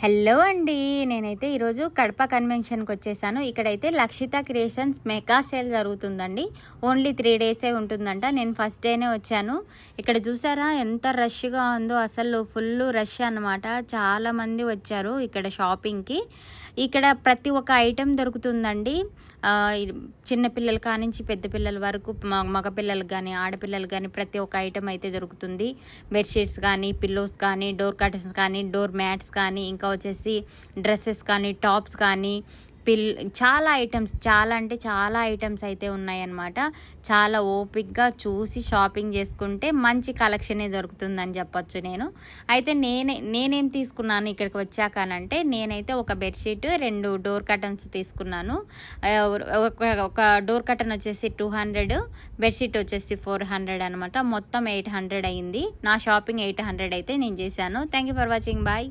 Hello అండి, నేనైతే ఈరోజు కడప కన్వెన్షన్కి వచ్చేసాను. ఇక్కడైతే లక్షిత క్రియేషన్స్ మెగా సేల్ జరుగుతుందండి. ఓన్లీ 3 డేసే ఉంటుందంట. నేను ఫస్ట్ డేనే వచ్చాను. ఇక్కడ చూసారా ఎంత రష్గా ఉందో, అసలు ఫుల్ రష్ అనమాట. చాలామంది వచ్చారు ఇక్కడ షాపింగ్కి. ఇక్కడ ప్రతి ఒక్క ఐటెం దొరుకుతుందండి. చిన్నపిల్లలు కానించి పెద్ద పిల్లల వరకు, మగపిల్లలకు కానీ ఆడపిల్లలకు కానీ ప్రతి ఒక్క ఐటెం అయితే దొరుకుతుంది. బెడ్షీట్స్ కానీ, పిల్లోస్ కానీ, డోర్ కర్టన్స్ కానీ, డోర్ మ్యాట్స్ కానీ, ఇంకా వచ్చేసి డ్రెస్సెస్ కానీ, టాప్స్ కానీ, చాలా ఐటమ్స్, చాలా అంటే చాలా ఐటమ్స్ అయితే ఉన్నాయన్నమాట. చాలా ఓపిక్గా చూసి షాపింగ్ చేసుకుంటే మంచి కలెక్షనే దొరుకుతుందని చెప్పొచ్చు. అయితే నేనేం తీసుకున్నాను ఇక్కడికి వచ్చాకనంటే, నేనైతే ఒక బెడ్షీట్, 2 డోర్ కర్టన్స్ తీసుకున్నాను. ఒక డోర్ కర్టన్ వచ్చేసి 200, బెడ్షీట్ వచ్చేసి 400 అనమాట. మొత్తం 800 అయింది. నా షాపింగ్ 800 అయితే నేను చేశాను. Thank you for watching. Bye.